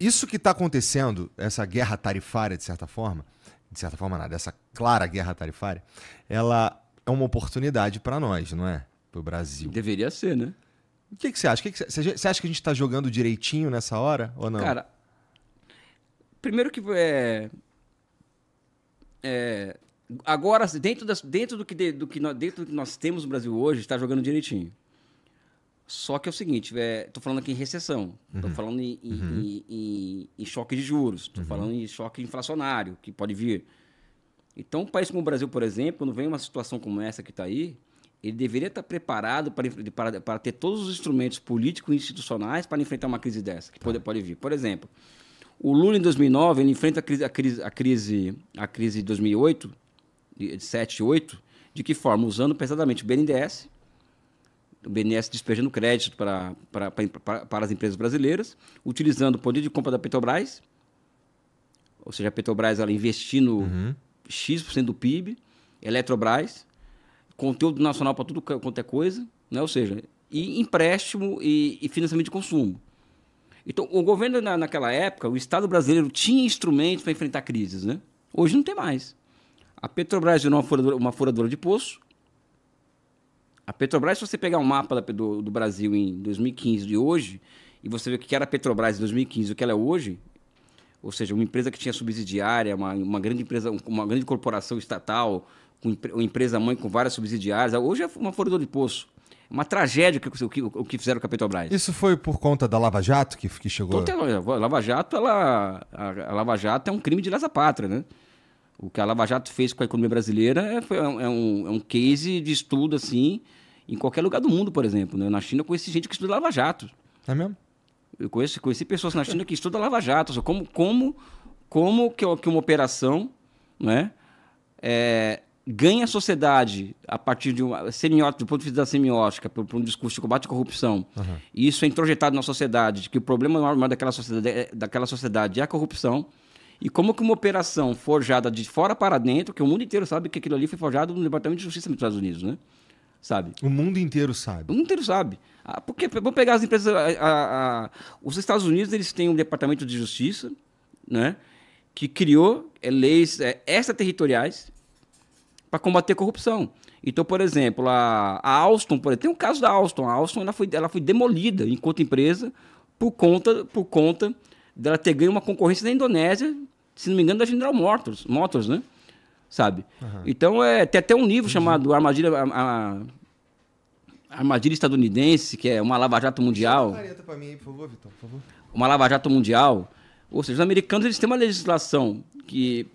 isso que está acontecendo, essa guerra tarifária, de certa forma nada, essa clara guerra tarifária, ela é uma oportunidade para nós, não é? Para o Brasil. Deveria ser, né? O que você acha? Você acha que a gente está jogando direitinho nessa hora ou não? Cara, primeiro que agora, dentro do que nós temos no Brasil hoje, está jogando direitinho. Só que é o seguinte, tô falando aqui em recessão, tô falando em choque de juros, tô falando em choque inflacionário, que pode vir. Então, um país como o Brasil, por exemplo, quando vem uma situação como essa que está aí, ele deveria estar preparado para ter todos os instrumentos políticos e institucionais para enfrentar uma crise dessa, que pode vir. Por exemplo, o Lula, em 2009, ele enfrenta a crise de 2008, de 7 e 8, de que forma? Usando pesadamente o BNDES despejando crédito para as empresas brasileiras, utilizando o poder de compra da Petrobras, ou seja, a Petrobras ela investindo X% do PIB, Eletrobras, conteúdo nacional para tudo quanto é coisa, né? Ou seja, e empréstimo e financiamento de consumo. Então, o governo, naquela época, o Estado brasileiro tinha instrumentos para enfrentar crises, né? Hoje não tem mais. A Petrobras virou uma furadora de poço. A Petrobras, se você pegar um mapa do Brasil em 2015 de hoje, e você ver o que era a Petrobras em 2015 e o que ela é hoje, ou seja, uma empresa que tinha subsidiária, uma grande empresa, uma grande corporação estatal, uma empresa-mãe com várias subsidiárias, hoje é uma furadora de poço. É uma tragédia o que fizeram com a Petrobras. Isso foi por conta da Lava Jato que chegou? A Lava Jato, a Lava Jato é um crime de lesa-pátria, né? O que a Lava Jato fez com a economia brasileira é um case de estudo, assim, em qualquer lugar do mundo, por exemplo. Né? Na China, eu conheci gente que estuda Lava Jato. É mesmo? Eu conheci pessoas na China que estudam Lava Jato. Como que uma operação, né, ganha a sociedade a partir de uma semiótica, do ponto de vista da semiótica, por um discurso de combate à corrupção. E isso é introjetado na sociedade, de que o problema maior daquela sociedade é a corrupção. E como que uma operação forjada de fora para dentro, que o mundo inteiro sabe que aquilo ali foi forjado no Departamento de Justiça dos Estados Unidos, né? Sabe? O mundo inteiro sabe. O mundo inteiro sabe. Porque, vamos pegar as empresas... os Estados Unidos, eles têm um Departamento de Justiça, né? Que criou leis extraterritoriais para combater a corrupção. Então, por exemplo, a Alstom, tem um caso da Alstom. A Alstom ela foi demolida enquanto empresa por conta dela ter ganho uma concorrência da Indonésia, se não me engano, da General Motors, né? Sabe? Então, tem até um livro chamado Armadilha Estadunidense, que é uma lava-jato mundial. Careta pra mim aí, por favor, Vitor, por favor. Uma lava-jato mundial. Ou seja, os americanos eles têm uma legislação que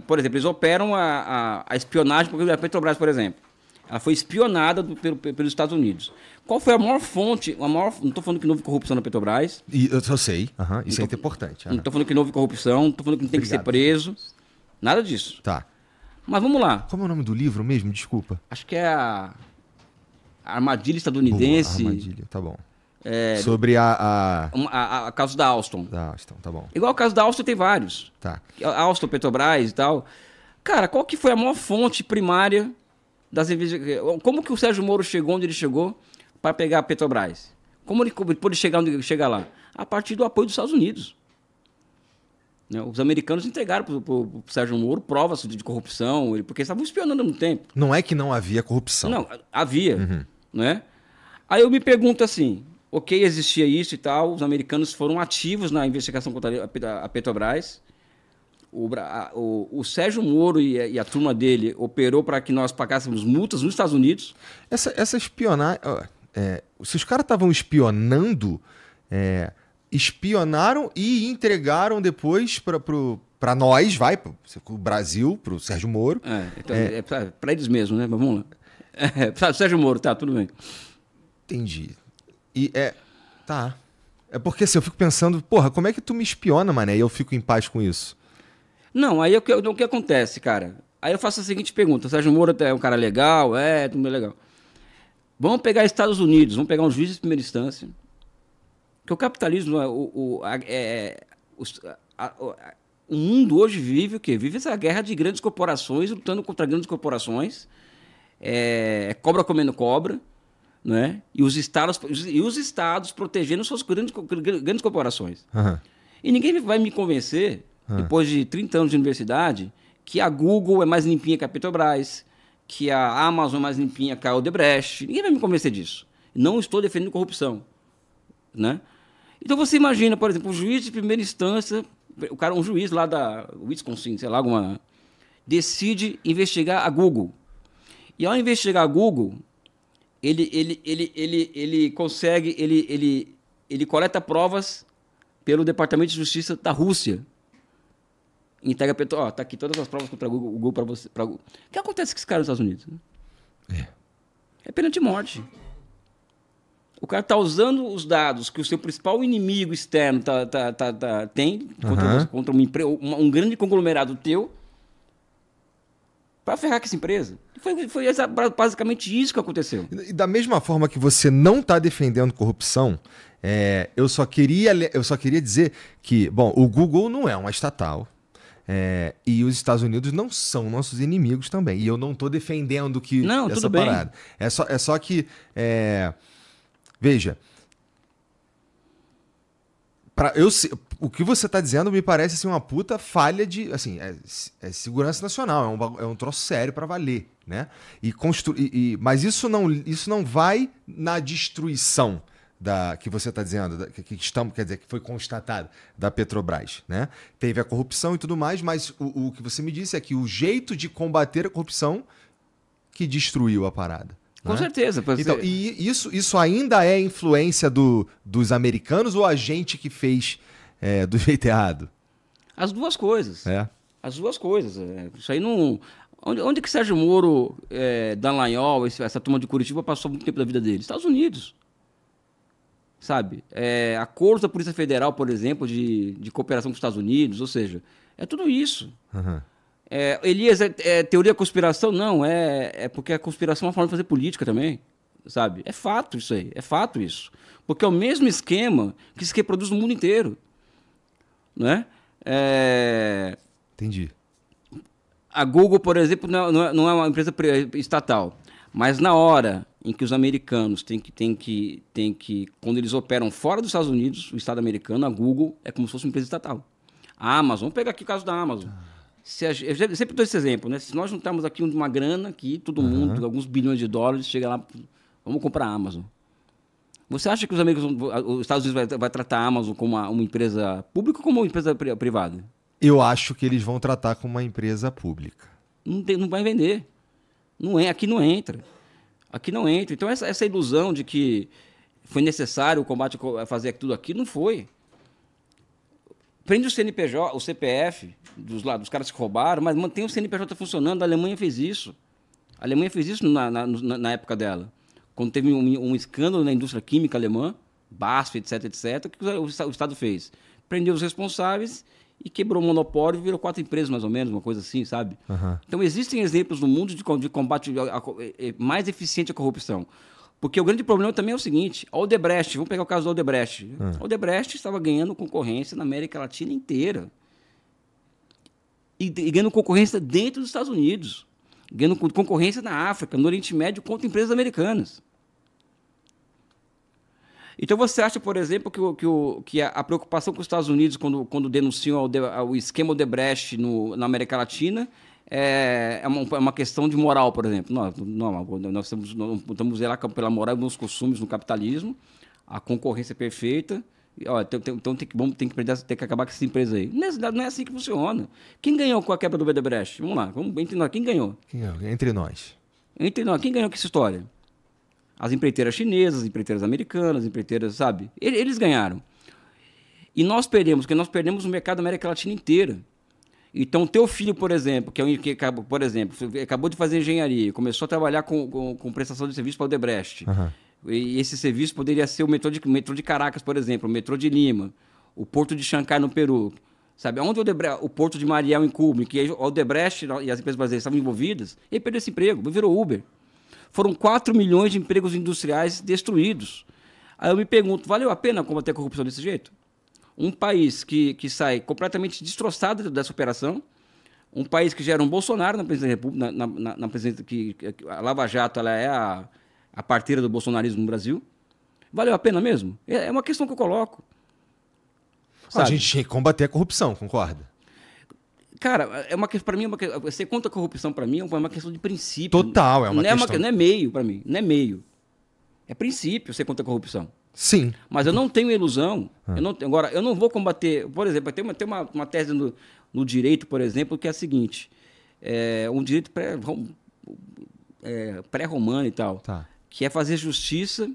por exemplo, eles operam a espionagem, porque a Petrobras, por exemplo, ela foi espionada pelos Estados Unidos. Qual foi a maior fonte? Não estou falando que não houve corrupção na Petrobras. Eu sei, isso é importante. Não estou falando que não houve corrupção, não estou falando que não tem que ser preso. Nada disso. Tá. Mas vamos lá. Como é o nome do livro mesmo? Desculpa. Acho que é a Armadilha Estadunidense. Boa, Armadilha, tá bom. Sobre a caso da Alstom. Da Alstom, tá bom. Igual o caso da Alstom tem vários. Tá. A Alstom, Petrobras e tal. Cara, qual que foi a maior fonte primária das investigações? Como que o Sérgio Moro chegou onde ele chegou para pegar a Petrobras? Como ele pôde chegar onde ele chega lá? A partir do apoio dos Estados Unidos. Né? Os americanos entregaram para o Sérgio Moro provas de corrupção, porque eles estavam espionando há muito tempo. Não é que não havia corrupção. Não, havia. Né? Aí eu me pergunto assim, ok, existia isso e tal, os americanos foram ativos na investigação contra a Petrobras, o Sérgio Moro e a turma dele operou para que nós pagássemos multas nos Estados Unidos. Essa espionagem... se os caras estavam espionando... espionaram e entregaram depois para nós, para o Brasil, para o Sérgio Moro. Então, para eles mesmos, né? Mas vamos lá. Para o Sérgio Moro, tá, tudo bem. Entendi. E tá. É porque assim, eu fico pensando, porra, como é que tu me espiona, mané? E eu fico em paz com isso. Não, aí o que acontece, cara? Aí eu faço a seguinte pergunta: o Sérgio Moro é um cara legal? Tudo bem legal. Vamos pegar Estados Unidos, vamos pegar um juiz de primeira instância. Porque o capitalismo, o mundo hoje vive o quê? Vive essa guerra de grandes corporações, lutando contra grandes corporações, cobra comendo cobra, né? E os estados protegendo suas grandes corporações. E ninguém vai me convencer, depois de 30 anos de universidade, que a Google é mais limpinha que a Petrobras, que a Amazon é mais limpinha que a Odebrecht. Ninguém vai me convencer disso. Não estou defendendo corrupção, né? Então você imagina, por exemplo, um juiz de primeira instância, um juiz lá da Wisconsin, sei lá, decide investigar a Google. E ao investigar a Google, ele consegue, ele coleta provas pelo Departamento de Justiça da Rússia. Entrega para ele, tá aqui todas as provas contra o Google para você. O que acontece com esse cara nos Estados Unidos? É pena de morte. O cara está usando os dados que o seu principal inimigo externo tem contra um grande conglomerado teu para ferrar com essa empresa. Foi basicamente isso que aconteceu. E da mesma forma que você não está defendendo corrupção, eu só queria dizer que, bom, o Google não é uma estatal. E os Estados Unidos não são nossos inimigos também. E eu não estou defendendo que não, essa tudo bem. parada. É só que... veja, o que você está dizendo me parece assim, uma puta falha de... Assim, segurança nacional, é um troço sério para valer, né? Mas isso não vai na destruição que você está dizendo, quer dizer, que foi constatado da Petrobras, né? Teve a corrupção e tudo mais, mas o que você me disse é que o jeito de combater a corrupção que destruiu a parada. Com certeza. Então, e isso ainda é influência dos americanos ou a gente que fez do jeito errado? As duas coisas. As duas coisas. Isso aí não... Onde que Sérgio Moro, Dallagnol, essa turma de Curitiba passou muito tempo da vida deles? Estados Unidos. Sabe? Acordos da Polícia Federal, por exemplo, de cooperação com os Estados Unidos, ou seja, é tudo isso. Elias, teoria da conspiração? Não, porque a conspiração é uma forma de fazer política também, sabe? É fato isso aí, é fato isso. Porque é o mesmo esquema que se reproduz no mundo inteiro, né? Entendi. A Google, por exemplo, não é uma empresa estatal, mas na hora em que os americanos têm que, quando eles operam fora dos Estados Unidos, o Estado americano, a Google é como se fosse uma empresa estatal. A Amazon, vamos pegar aqui o caso da Amazon. Eu sempre dou esse exemplo, né? Se nós juntarmos aqui uma grana, aqui, todo mundo, alguns bilhões de dólares, chega lá, vamos comprar a Amazon. Você acha que os Estados Unidos vai tratar a Amazon como uma empresa pública ou como uma empresa privada? Eu acho que eles vão tratar como uma empresa pública. Não vai vender. Aqui não entra. Aqui não entra. Então, essa ilusão de que foi necessário o combate a fazer tudo aqui, não foi. Prende o CNPJ, o CPF dos caras que roubaram, mas mantém o CNPJ funcionando. A Alemanha fez isso. A Alemanha fez isso na época dela. Quando teve um escândalo na indústria química alemã, BASF, etc., o que o Estado fez? Prendeu os responsáveis e quebrou o monopólio e virou 4 empresas, mais ou menos, uma coisa assim, sabe? Então, existem exemplos no mundo de combate mais eficiente à corrupção. Porque o grande problema também é o seguinte, a Odebrecht, vamos pegar o caso da Odebrecht. A Odebrecht estava ganhando concorrência na América Latina inteira. E ganhando concorrência dentro dos Estados Unidos. Ganhando concorrência na África, no Oriente Médio, contra empresas americanas. Então você acha, por exemplo, que a preocupação com os Estados Unidos, quando denunciam o esquema Odebrecht na América Latina, é uma questão de moral, por exemplo. Nós estamos lá pela moral dos costumes no capitalismo, a concorrência perfeita. Então tem que acabar com essa empresa aí. Não é assim que funciona. Quem ganhou com a quebra do Odebrecht? Vamos lá, entre nós. Quem ganhou? Entre nós. Entre nós. Quem ganhou com essa história? As empreiteiras chinesas, as empreiteiras americanas, as empreiteiras, sabe? Eles ganharam. E nós perdemos, porque nós perdemos o mercado da América Latina inteira. Então, teu filho, por exemplo, acabou de fazer engenharia, começou a trabalhar com prestação de serviço para o Odebrecht. E esse serviço poderia ser o metrô de Caracas, por exemplo, o metrô de Lima, o porto de Xangai, no Peru. Sabe? Onde o porto de Mariel, em Cuba, em que o Odebrecht e as empresas brasileiras estavam envolvidas, ele perdeu esse emprego, virou Uber. Foram 4 milhões de empregos industriais destruídos. Aí eu me pergunto, valeu a pena combater a corrupção desse jeito? Um país que sai completamente destroçado dessa operação, um país que gera um Bolsonaro na presidência da República, na presidência que a Lava Jato ela é a parteira do bolsonarismo no Brasil. Valeu a pena mesmo? É uma questão que eu coloco. A gente tinha que combater a corrupção, concorda? Cara, para mim, ser contra a corrupção, para mim, é uma questão de princípio. Total, é uma questão... Não é meio, para mim. Não é meio. É princípio ser contra a corrupção. Sim. Mas eu não tenho ilusão. Agora, eu não vou combater... Por exemplo, tem uma tese no direito, por exemplo, que é a seguinte. Um direito pré-romano e tal. Tá. Que é fazer justiça,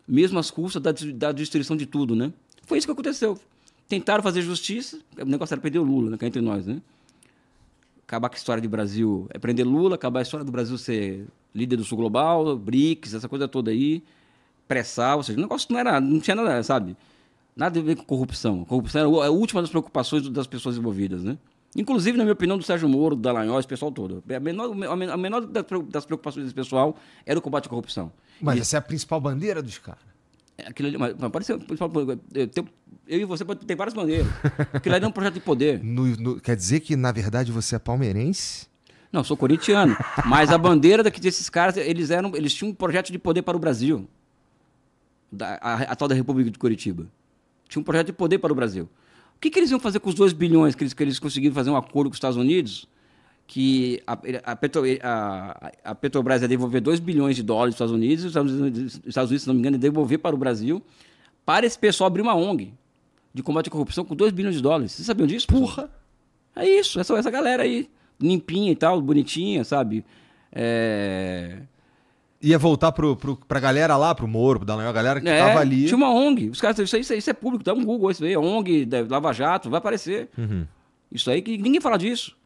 mesmo às custas da destruição de tudo, né? Foi isso que aconteceu. Tentaram fazer justiça, o negócio era prender o Lula, né, cá entre nós, né? Acabar com a história do Brasil, prender Lula, acabar a história do Brasil ser líder do Sul Global, BRICS, essa coisa toda aí, pressar, ou seja, o negócio não tinha nada, sabe? Nada a ver com corrupção. A corrupção era a última das preocupações das pessoas envolvidas, né? Inclusive, na minha opinião, do Sérgio Moro, do Dallagnol, esse pessoal todo. A menor das preocupações desse pessoal era o combate à corrupção. Mas essa é a principal bandeira dos caras. Aquilo ali, mas parece, eu e você pode ter várias bandeiras. Aquilo ali é um projeto de poder. Quer dizer que, na verdade, você é palmeirense? Não, eu sou corintiano. Mas a bandeira desses caras, eles tinham um projeto de poder para o Brasil. A tal da República de Curitiba. Tinha um projeto de poder para o Brasil. O que eles iam fazer com os 2 bilhões que eles conseguiram fazer um acordo com os Estados Unidos? Que a Petrobras ia devolver 2 bilhões de dólares para os Estados Unidos, se não me engano, ia devolver para o Brasil, para esse pessoal abrir uma ONG de combate à corrupção com 2 bilhões de dólares. Vocês sabiam disso? Porra! É isso, essa galera aí, limpinha e tal, bonitinha, sabe? Ia voltar pra galera lá, pro Moro, pro Dallagnol, a galera que tava ali. Tinha uma ONG, os caras, isso é público, dá um Google, isso aí, ONG, Lava Jato, vai aparecer. Uhum. Isso aí, que ninguém fala disso.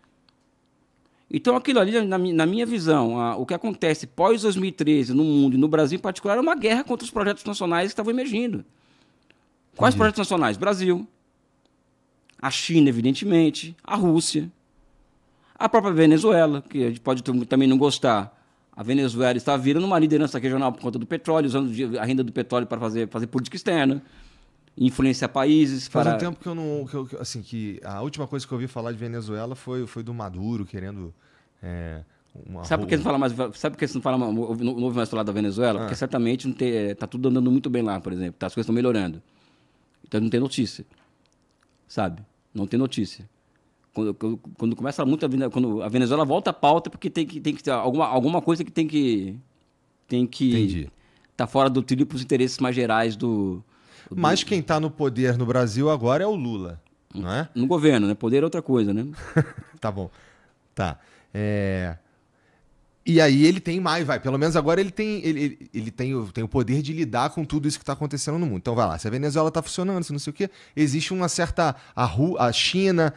Então, aquilo ali, na minha visão, o que acontece pós-2013 no mundo e no Brasil em particular é uma guerra contra os projetos nacionais que estavam emergindo. Quais projetos nacionais? Brasil, a China, evidentemente, a Rússia, a própria Venezuela, que a gente pode também não gostar. A Venezuela está virando uma liderança regional por conta do petróleo, usando a renda do petróleo para fazer política externa, influenciar países. Faz um tempo que eu não. Assim, que a última coisa que eu ouvi falar de Venezuela foi do Maduro querendo. Sabe por que você não fala, não ouve mais falar da Venezuela? Porque certamente está tudo andando muito bem lá, por exemplo. As coisas estão melhorando. Então não tem notícia. Sabe? Não tem notícia. Quando começa muito quando a Venezuela volta à pauta, porque tem que ter alguma coisa que tem que tá fora do trilho para os interesses mais gerais Mas quem está no poder no Brasil agora é o Lula, não é? No governo, né? Poder é outra coisa, né? Tá bom. Tá. E aí ele tem mais, pelo menos agora ele tem o poder de lidar com tudo isso que está acontecendo no mundo. Então vai lá, se a Venezuela está funcionando, se não sei o quê, existe uma certa... A China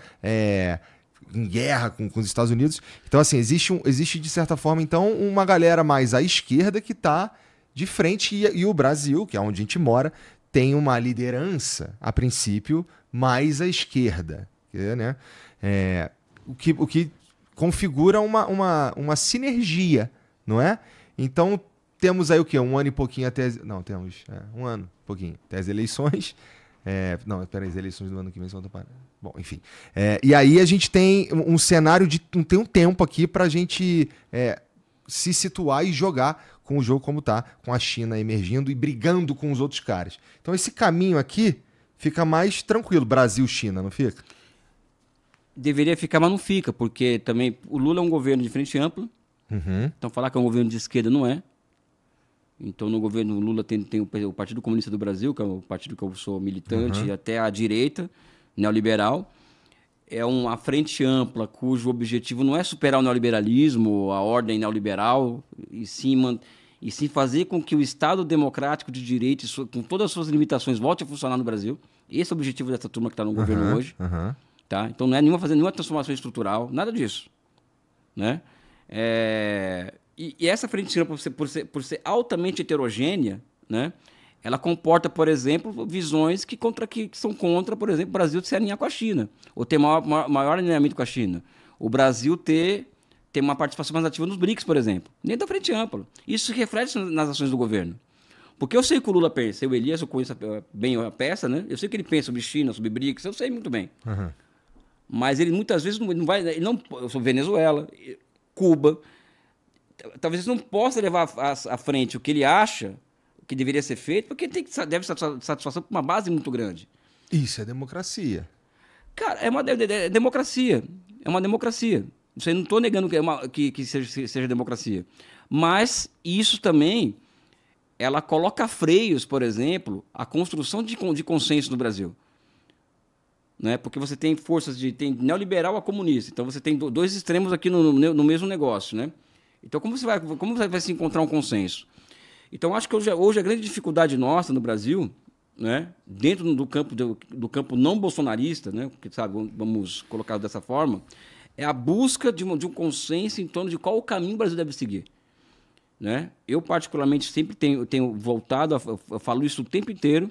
em guerra com os Estados Unidos. Então assim, existe de certa forma então uma galera mais à esquerda que está de frente e o Brasil, que é onde a gente mora, tem uma liderança, a princípio, mais à esquerda. Né? O que configura uma sinergia, não é? Então, temos aí o quê? Um ano e pouquinho até... Não, temos um ano e pouquinho até as eleições. Não, espera aí, as eleições do ano que vem são... Bom, enfim. E aí a gente tem um cenário tem um tempo aqui para a gente se situar e jogar com o jogo como tá, com a China emergindo e brigando com os outros caras. Então esse caminho aqui fica mais tranquilo, Brasil-China, não fica? Deveria ficar, mas não fica, porque também o Lula é um governo de frente ampla. Uhum. Então falar que é um governo de esquerda não é. Então no governo Lula tem o Partido Comunista do Brasil, que é o partido que eu sou militante, e até a direita, neoliberal. É uma frente ampla cujo objetivo não é superar o neoliberalismo, a ordem neoliberal, e sim fazer com que o Estado democrático de direito, com todas as suas limitações, volte a funcionar no Brasil. Esse é o objetivo dessa turma que está no governo hoje. Tá? Então não é fazer nenhuma transformação estrutural, nada disso. Né? E essa frente ampla, por ser altamente heterogênea, né? Ela comporta, por exemplo, visões que são contra, por exemplo, o Brasil se alinhar com a China, ou ter maior alinhamento com a China. O Brasil ter uma participação mais ativa nos BRICS, por exemplo, dentro da frente ampla. Isso se reflete nas ações do governo. Porque eu sei o que o Lula pensa, o Elias, eu conheço bem a peça, né? Eu sei o que ele pensa sobre China, sobre BRICS, eu sei muito bem. Mas ele muitas vezes não vai... eu sou Venezuela, Cuba. Talvez ele não possa levar à frente o que ele acha que deveria ser feito, porque deve ser satisfação por uma base muito grande. Isso é democracia. Cara, é uma democracia. É uma democracia. Isso aí não estou negando que seja democracia. Mas isso também, ela coloca freios, por exemplo, à construção de consenso no Brasil. Né? Porque você tem forças tem neoliberal a comunista. Então você tem dois extremos aqui no mesmo negócio. Né? Então como você vai se encontrar um consenso? Então acho que hoje a grande dificuldade nossa no Brasil, né? Dentro do campo não bolsonarista, né? Porque, sabe, vamos colocar dessa forma, é a busca de um consenso em torno de qual o caminho o Brasil deve seguir. Né? Eu, particularmente, sempre tenho voltado, eu falo isso o tempo inteiro,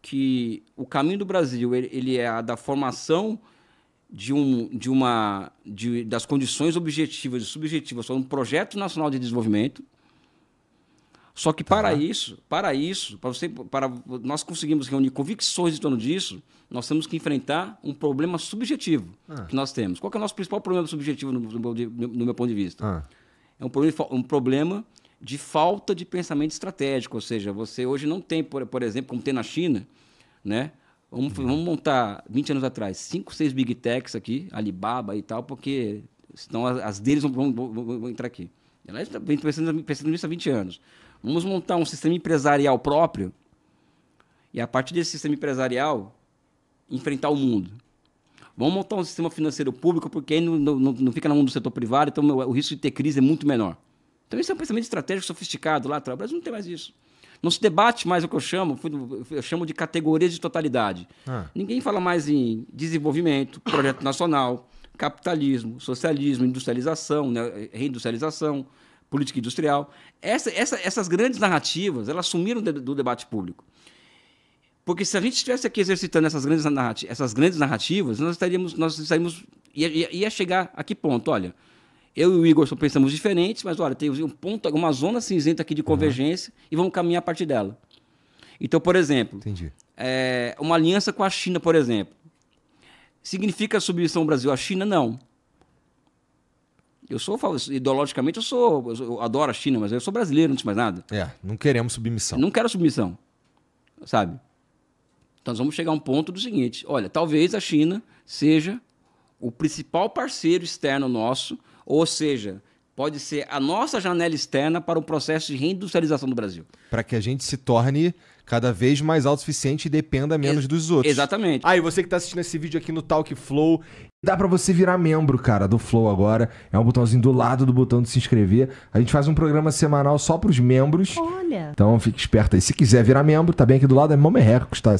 que o caminho do Brasil ele é a da formação das condições objetivas e subjetivas para um projeto nacional de desenvolvimento. Só que para nós conseguirmos reunir convicções em torno disso, nós temos que enfrentar um problema subjetivo que nós temos. Qual que é o nosso principal problema subjetivo no meu ponto de vista? É um problema de falta de pensamento estratégico, ou seja, você hoje não tem, por exemplo, como tem na China, né? Vamos montar, 20 anos atrás, 5, 6 Big Techs aqui, Alibaba e tal, porque senão as deles vão entrar aqui. Ela vem pensando nisso há 20 anos. Vamos montar um sistema empresarial próprio e, a partir desse sistema empresarial, enfrentar o mundo. Vamos montar um sistema financeiro público, porque aí não fica na mão do setor privado, então o risco de ter crise é muito menor. Então, esse é um pensamento estratégico sofisticado lá atrás. O Brasil não tem mais isso. Não se debate mais o que eu chamo de categorias de totalidade. Ninguém fala mais em desenvolvimento, projeto nacional, capitalismo, socialismo, industrialização, né, reindustrialização, política industrial. Essas grandes narrativas, elas sumiram do debate público. Porque se a gente estivesse aqui exercitando essas grandes narrativas, nós estaríamos ia chegar a que ponto? Olha, eu e o Igor só pensamos diferentes, mas olha, tem uma zona cinzenta aqui de convergência e vamos caminhar a partir dela. Então, por exemplo, uma aliança com a China, por exemplo, significa submissão ao Brasil à China? Não. Ideologicamente, eu adoro a China, mas eu sou brasileiro, antes de mais nada. Não queremos submissão. Não quero submissão, sabe? Então, nós vamos chegar a um ponto do seguinte, olha, talvez a China seja o principal parceiro externo nosso, ou seja, pode ser a nossa janela externa para o processo de reindustrialização do Brasil. Para que a gente se torne cada vez mais autossuficiente e dependa menos dos outros. Exatamente. E você que está assistindo esse vídeo aqui no Talk Flow, dá para você virar membro, cara, do Flow agora. É um botãozinho do lado do botão de se inscrever. A gente faz um programa semanal só para os membros. Olha. Então fique esperto aí. Se quiser virar membro, tá bem aqui do lado, é mó merreca, custa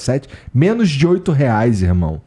menos de R$8, irmão.